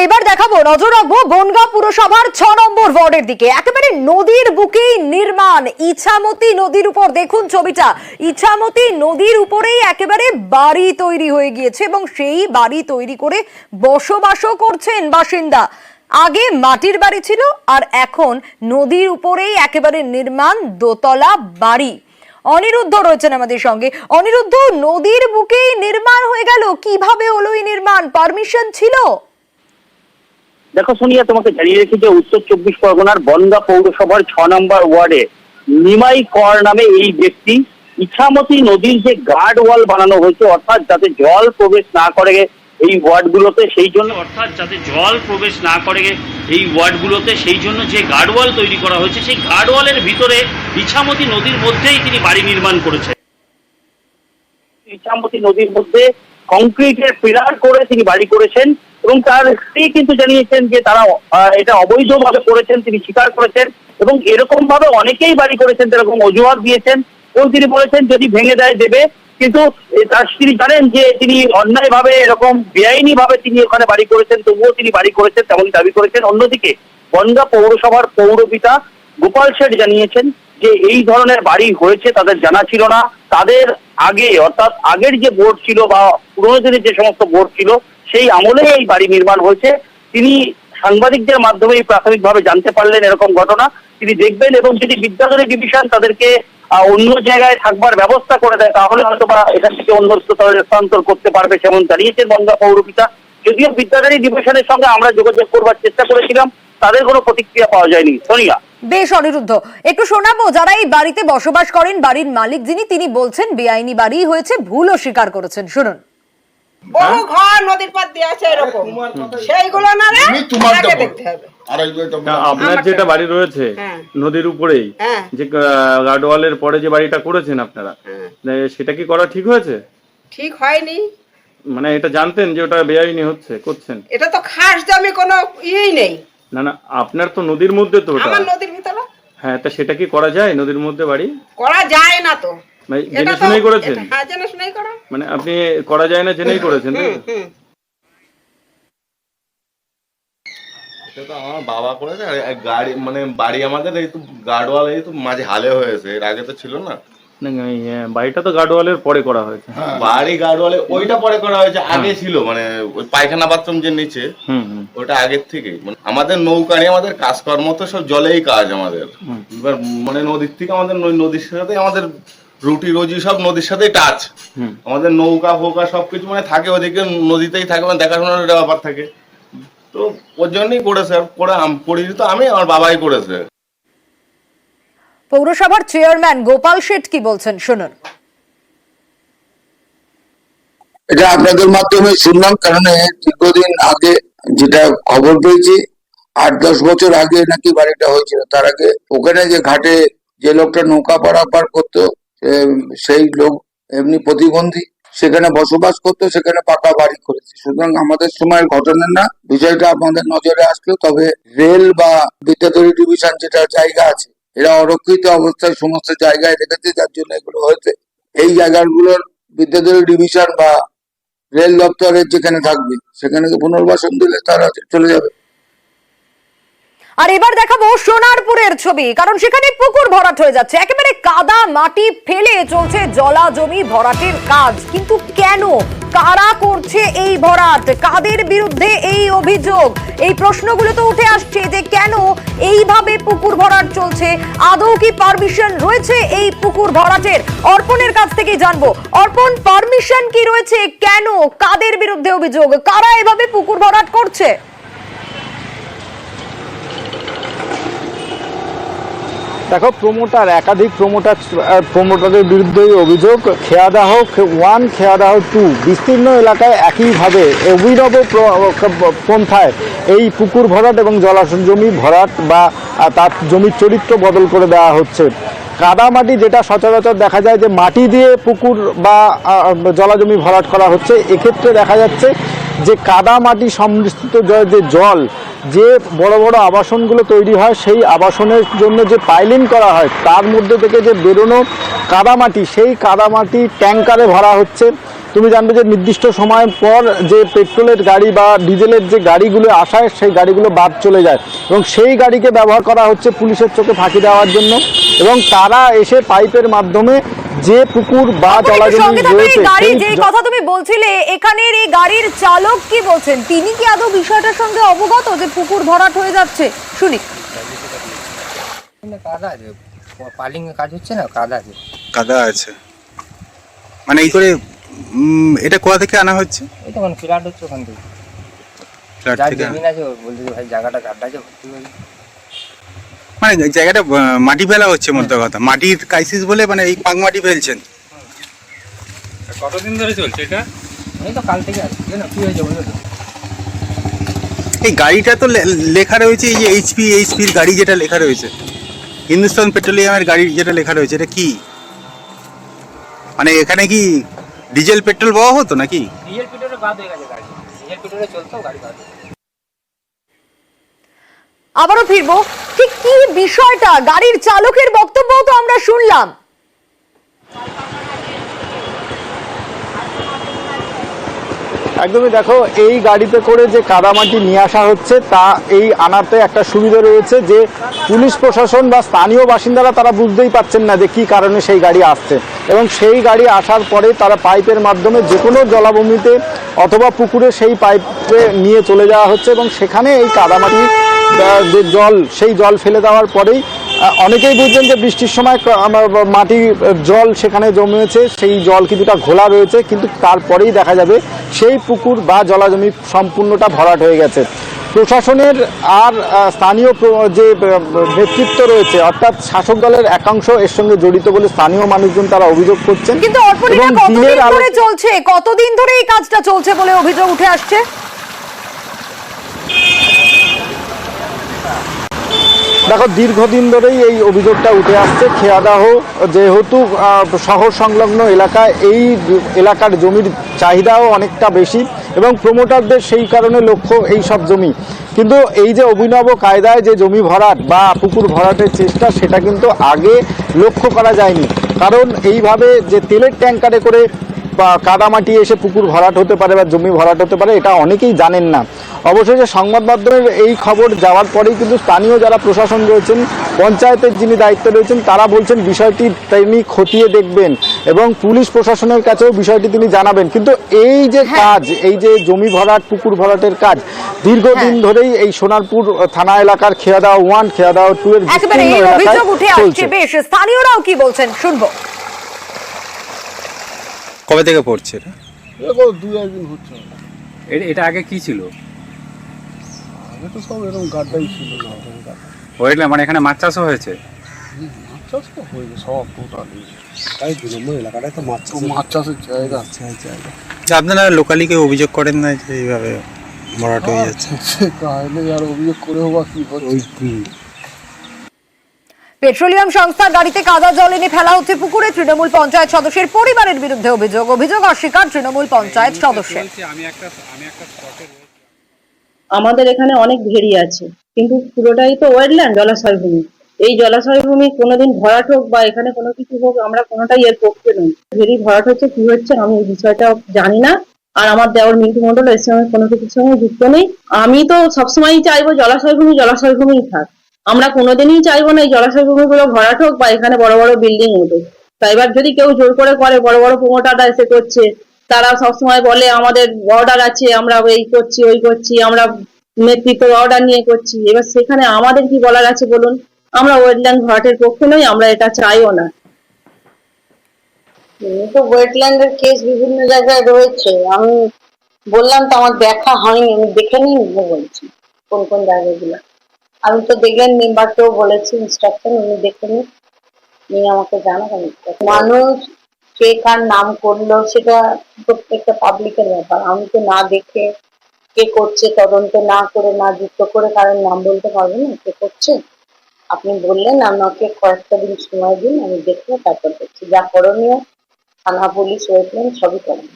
এবার দেখাবো, নজর রাখবো বনগাঁ পুরসভার 6 নম্বর ওয়ার্ডের দিকে। একেবারে নদীর বুকেই নির্মাণ, ইছামতি নদীর উপর। দেখুন ছবিটা, ইছামতি নদীর উপরেই একেবারে বাড়ি তৈরি হয়ে গিয়েছে এবং সেই বাড়ি তৈরি করে বসবাসও করছেন বাসিন্দা। আগে মাটির বাড়ি ছিল আর এখন নদীর উপরেই একেবারে নির্মাণ দোতলা বাড়ি। অনিরুদ্ধ রয়েছেন আমাদের সঙ্গে। অনিরুদ্ধ, নদীর বুকেই নির্মাণ হয়ে গেল, কিভাবে হলো এই নির্মাণ? পারমিশন ছিল? দেখো সোনিয়া, তোমাকে জানিয়ে রেখে যে উত্তর 24 পরগনার বনগাঁ পৌরসভার 6 নম্বর ওয়ার্ডে নিমাই কর নামে এই ব্যক্তি ইছামতি নদীর যে গার্ড ওয়াল বানানো হয়েছে, অর্থাৎ যাতে জল প্রবেশ না করে এই ওয়ার্ডগুলোতে, সেই জন্য সেই জন্য যে গার্ড ওয়াল তৈরি করা হয়েছে, সেই গার্ড ওয়ালের ভিতরে ইছামতি নদীর মধ্যেই তিনি বাড়ি নির্মাণ করেছেন। ইছামতি নদীর মধ্যে কংক্রিটের পিলার করে তিনি বাড়ি করেছেন এবং তার স্ত্রী কিন্তু জানিয়েছেন যে তারা এটা অবৈধভাবে করেছেন, তিনি স্বীকার করেছেন এবং এরকম ভাবে অনেকেই বাড়ি করেছেন, এরকম অজুহাত দিয়েছেন এবং তিনি বলেছেন যদি ভেঙে দেবে। কিন্তু তার স্ত্রী জানেন যে তিনি অন্যায়ভাবে, এরকম বেআইনি ভাবে তিনি ওখানে বাড়ি করেছেন, তবুও তিনি বাড়ি করেছেন তেমনই দাবি করেছেন। অন্যদিকে বনগাঁ পৌরসভার পৌরপিতা গোপাল শেঠ জানিয়েছেন যে এই ধরনের বাড়ি হয়েছে তাদের জানা ছিল না। তাদের আগে, অর্থাৎ আগের যে বোর্ড ছিল বা পুরোনো দিনের যে সমস্ত বোর্ড ছিল, সেই আমলে এই বাড়ি নির্মাণ হয়েছে। তিনি সাংবাদিকদের মাধ্যমে প্রাথমিকভাবে জানতে পারলেন এরকম ঘটনা। তিনি দেখবেন এবং যদি বিদ্যাধরী ডিভিশন তাদেরকে অন্য জায়গায় থাকবার ব্যবস্থা করে দেয়, তাহলে হয়তো বা এখান থেকে অন্য স্তরে স্থানান্তর করতে পারবে, যেমন জানিয়েছেন বনগাঁ পৌরপিতা। যদিও বিদ্যাধরী ডিভিশনের সঙ্গে আমরা যোগাযোগ করবার চেষ্টা করেছিলাম, তাদের কোনো প্রতিক্রিয়া পাওয়া যায়নি। সোনিয়া, বেশ অনিরুদ্ধ, একটু শোনাবো যারা এই বাড়িতে বসবাস করেন, বাড়ির মালিক যিনি, তিনি বলছেন বেআইনি বাড়ি হয়েছে, ভুলও স্বীকার করেছেন। শুনুন। বড় ঘর নদীর পাড় দিয়ে আছে এরকম, সেইগুলো না রে তোমাকে দেখতে হবে। আপনার যেটা বাড়ি রয়েছে নদীর উপরেই, যে গার্ডওয়ালের পরে যে বাড়িটা করেছেন আপনারা, সেটা কি করা ঠিক হয়েছে? ঠিক হয়নি। মানে এটা জানতেন যে ওটা বেআইনি করছেন? এটা তো খাস জমি, কোনো ইয়েই নেই। না না, আপনার তো নদীর মধ্যে, তো ওটা আমার নদীর ভিতরে। হ্যাঁ, তা সেটা কি করা যায় নদীর মধ্যে বাড়ি? করা যায় না তো। জেনে শুনেই করেছেন? হ্যাঁ, জেনে শুনেই করা। মানে আপনি করা যায় না জেনেই করেছেন? এটা তো আমার বাবা করেছে। গাড়ি মানে বাড়ি আমাদের এই তো গার্ডওয়াল এই তো মাঝে হালে হয়েছে, এর আগে তো ছিল না। বাড়িটা তো গার্ডওয়ালের পরে করা হয়েছে। বাড়ি গার্ডওয়ালে ওইটা পরে করা হয়েছে, আগে ছিল মানে ওই পায়খানা বাথরুম যে নিচে, ওটা আগের থেকে। মানে আমাদের নৌকা নিয়ে আমাদের কাজকর্ম তো সব জলেই কাজ আমাদের। এবার মানে নদীর থেকে আমাদের নদীর সাথে আমাদের রুটি রোজি সব নদীর সাথেই টাচ। আমাদের নৌকা ফৌকা সবকিছু মানে থাকে ওদিকে, নদীতেই থাকে, মানে দেখাশোনার ব্যাপার থাকে। তো ওর জন্যই করেছে। আর করিনি তো আমি, আমার বাবাই করেছে। পৌরসভার চেয়ারম্যান গোপাল শেঠ কি বলছেন শুনুন। এটা আপনাদের মাধ্যমে শুনলাম, কারণ দীর্ঘদিন আগে যেটা খবর পেয়েছি, 8-10 বছর আগে নাকি বাড়িটা হয়েছিল। তার আগে ওখানে যে ঘাটে যে লোকটা নৌকা পারাপার করতো, সেই লোক এমনি প্রতিবন্ধী, সেখানে বসবাস করতো, সেখানে পাকা বাড়ি করেছে। সুতরাং আমাদের সময়ের ঘটনা না, বিষয়টা আপনাদের নজরে আসলো। তবে রেল বা বিদ্যাধরী ডিভিশন যেটা জায়গা আছে, এরা অরক্ষিত অবস্থায় সমস্ত জায়গায় রেখেছে, যার জন্য এগুলো হয়েছে। এই জায়গাগুলোর বিদ্যাধরী ডিভিশন বা রেল দপ্তরের যেখানে থাকবে, সেখানে পুনর্বাসন দিলে তারা চলে যাবে। আর এবার দেখাবো সোনারপুরের ছবি, কারণ সেখানে পুকুর ভরাট হয়ে যাচ্ছে, একেবারে কাদা মাটি ফেলে চলছে জলা জমি ভরাটের কাজ। কিন্তু কেন, কারা করছে এই ভরাট, কাদের বিরুদ্ধে এই অভিযোগ? এই প্রশ্নগুলো তো উঠে আসছে যে কেন এইভাবে পুকুর ভরাট চলছে, আদৌ কি পারমিশন রয়েছে এই পুকুর ভরাটের? অর্পণের কাছ থেকে জানবো। অর্পণ, পারমিশন কি রয়েছে, কেন, কাদের বিরুদ্ধে অভিযোগ, কারা এভাবে পুকুর ভরাট করছে? দেখো, একাধিক প্রমোটারের বিরুদ্ধে অভিযোগ। খেয়াদাহ 1, খেয়াদাহ 2 বিস্তীর্ণ এলাকায় একইভাবে অভিনব পন্থায় এই পুকুর ভরাট এবং জলাশয় জমি ভরাট বা তার জমির চরিত্র বদল করে দেওয়া হচ্ছে। কাদামাটি, যেটা সচরাচর দেখা যায় যে মাটি দিয়ে পুকুর বা জলাজমি ভরাট করা হচ্ছে, এক্ষেত্রে দেখা যাচ্ছে যে কাদা মাটি সংমিশ্রিত যে জল, যে বড় বড় আবাসনগুলো তৈরি হয়, সেই আবাসনের জন্য যে পাইলিং করা হয়, তার মধ্যে থেকে যে বেরোনো কাদামাটি, সেই কাদামাটি ট্যাঙ্কারে ভরা হচ্ছে তুমি জানবে যে নির্দিষ্ট সময় পর যে পেট্রোলের গাড়ি বা ডিজেলের যে গাড়িগুলো আসায় সেই গাড়িগুলো বাদ চলে যায় এবং সেই গাড়িকে ব্যবহার করা হচ্ছে পুলিশের চোখে ফাঁকি দেওয়ার জন্য এবং তারা এসে পাইপের মাধ্যমে যে পুকুর বা জলাজমি রয়েছে যে কথা তুমি বলছিলে, এখানের এই গাড়ির চালক কি বলছেন? তিনি কি আদৌ বিষয়টার সঙ্গে অবগত যে পুকুর ভরাট হয়ে যাচ্ছে? শুনি। কাদা আছে, পালিং কাজ হচ্ছে না, কাদা আছে। কাদা আছে মানে এই করে এটা কোথা থেকে আনা হচ্ছে? এই তো মানে ফ্ল্যাট হচ্ছে ওখান থেকে। ফ্ল্যাট থেকে জমিন আছে, বলতে ভাই জায়গাটা গাড্ডা আছে, ভর্তি হয়ে মানে জায়গাটা মাটি ফেলা হচ্ছে মধ্যে কথা, মাটির ক্রাইসিস বলে মানে এই পাক মাটি ফেলছেন। কতদিন ধরে চলছে এটা? এই তো কাল থেকে আছে। কেন কি হয়েছে বলো তো? এই গাড়িটা তো লেখা রয়েছে, এই যে এইচপির গাড়ি যেটা লেখা রয়েছে, হিন্দুস্তান পেট্রোলিয়ামের গাড়ি যেটা লেখা রয়েছে, এটা কি মানে এখানে কি ডিজেল পেট্রোল পাওয়া হতো নাকি? ডিজেল পেট্রোলে বাদ হয়ে গেছে গাড়ি, ডিজেল পেট্রোলে চলতো, গাড়ি বাদ। আবারও ফিরবো, ঠিক কি বিষয়টা, গাড়ির চালকের বক্তব্যও তো আমরা শুনলাম। একদমই, দেখো এই গাড়িতে করে যে কাদামাটি নিয়ে আসা হচ্ছে তা এই আনাতে একটা সুবিধা রয়েছে যে পুলিশ প্রশাসন বা স্থানীয় বাসিন্দারা তারা বুঝতেই পারছেন না যে কি কারণে সেই গাড়ি আসছে এবং সেই গাড়ি আসার পরে তারা পাইপের মাধ্যমে যে কোনো জলাভূমিতে অথবা পুকুরে সেই পাইপে নিয়ে চলে যাওয়া হচ্ছে এবং সেখানে এই কাদামাটি যে জল, সেই জল ফেলে দেওয়ার পরেই অনেকেই বুঝছেন যে বৃষ্টির সময় মাটির জল সেখানে জমেছে, সেই জল কিছুটা ঘোলা রয়েছে, কিন্তু তারপরেই দেখা যাবে সেই পুকুর বা জলাজমি সম্পূর্ণটা ভরাট হয়ে গেছে। প্রশাসনের আর স্থানীয় যে নেতৃত্ব রয়েছে অর্থাৎ শাসক দলের একাংশ এর সঙ্গে জড়িত বলে স্থানীয় মানুষজন তারা অভিযোগ করছেন। কিন্তু কতদিন ধরে এই কাজটা চলছে বলে অভিযোগ উঠে আসছে? দেখো দীর্ঘদিন ধরেই এই অভিযোগটা উঠে আসছে। খেয়াদাহ যেহেতু শহর সংলগ্ন এলাকায়, এই এলাকার জমির চাহিদাও অনেকটা বেশি এবং প্রমোটারদের সেই কারণে লক্ষ্য এই সব জমি, কিন্তু এই যে অভিনব কায়দায় যে জমি ভরাট বা পুকুর ভরাটের চেষ্টা সেটা কিন্তু আগে লক্ষ্য করা যায়নি। কারণ এইভাবে যে তেলের ট্যাঙ্কারে করে বা কাদামাটি এসে পুকুর ভরাট হতে পারে বা জমি ভরাট হতে পারে এটা অনেকেই জানেন না। অবশেষে সংবাদ মাধ্যমের এই খবর যাওয়ার পরেই কিন্তু স্থানীয় যারা প্রশাসন রয়েছেন, পঞ্চায়েতের যিনি দায়িত্বে রয়েছেন, তারা বলছেন বিষয়টি তিনি খতিয়ে দেখবেন এবং পুলিশ প্রশাসনের কাছেও বিষয়টি তিনি জানাবেন। কিন্তু এই যে কাজ, এই যে জমি ভরাট পুকুর ভরাটের কাজ দীর্ঘদিন ধরেই এই সোনারপুর থানা এলাকার খেয়াদাহ 1 খেয়াদাহ 2 এর অভিযোগ উঠে আসছে। বেশ, স্থানীয়রাও কি বলছেন শুনবো। কবে থেকে পড়ছে এটা? দিন হচ্ছে। এটা আগে কি ছিল? আগে তো সব এরকম গাড্ডাই ছিল না, ওইটা মানে এখানে মাছ চাষও হয়েছে। মাছ চাষ তো হয়েছে সব টোটালি, তাই 2 নম্বর এলাকাটায় তো মাছ চাষের জায়গা আছে। আপনারা লোকালি কেউ অভিযোগ করেন না যে এইভাবে ভরাট হয়ে যাচ্ছে? তাহলে আর অভিযোগ করে হবা কি হচ্ছে? পেট্রোলিয়াম সংস্থার গাড়িতে কাদা জল এনে ফেলা হচ্ছে পুকুরে। তৃণমূল পঞ্চায়েত সদস্যের পরিবারের বিরুদ্ধে অভিযোগ অস্বীকার তৃণমূল পঞ্চায়েত সদস্যের। আমাদের এখানে অনেক ভেড়ি আছে, কিন্তু পুরোটাই তো ওয়েটল্যান্ড, জলাশয় ভূমি। এই জলাশয় ভূমি কোনোদিন ভরাট হোক বা এখানে কোনো কিছু হোক, আমরা কোনোটাই এর পক্ষে নই। ভেড়ি ভরাট হচ্ছে কি হচ্ছে আমি এই বিষয়টা জানি না, আর আমার দেওর মিন্টু মন্ডল এর সঙ্গে কোনো কিছুর সঙ্গে যুক্ত নেই। আমি তো সবসময়ই চাইবো জলাশয় ভূমি থাক। আমরা কোনোদিনই চাইবো না এই জলাশয় ভূমিগুলো ভরাট হোক বা এখানে বড় বড় বিল্ডিং উঠুক। তা এবার যদি কেউ জোর করে বড় বড় প্রমোটাররা এসে করছে, তারা সবসময় বলে আমাদের অর্ডার আছে, আমরা এই করছি ওই করছি, আমরা নেতৃত্ব অর্ডার নিয়ে করছি। এবার সেখানে আমাদের কি বলার আছে বলুন? আমরা ওয়েটল্যান্ড ভরাটের পক্ষে নই, আমরা এটা চাইও না। তো ওয়েটল্যান্ডের কেস বিভিন্ন জায়গায় রয়েছে, আমি বললাম তো আমার দেখা হয়নি, আমি দেখে নিই বলছি কোন কোন জায়গাগুলো। আমি তো দেখলেন মেম্বারকেও বলেছি ইনস্ট্রাকশন, উনি দেখে নিয়ে আমাকে জানাবেন। মানুষ কে কার নাম করলো সেটা প্রত্যেকটা পাবলিকের ব্যাপার। আমি তো না দেখে কে করছে তদন্ত না করে, না যুক্ত করে কারণ নাম বলতে পারবো না কে করছে। আপনি বললেন, আমাকে কয়েকটা দিন সময় দিন, আমি দেখবো, তারপর দেখছি যা করণীয় থানা পুলিশ ওয়েটল্যান্ড সবই করেন।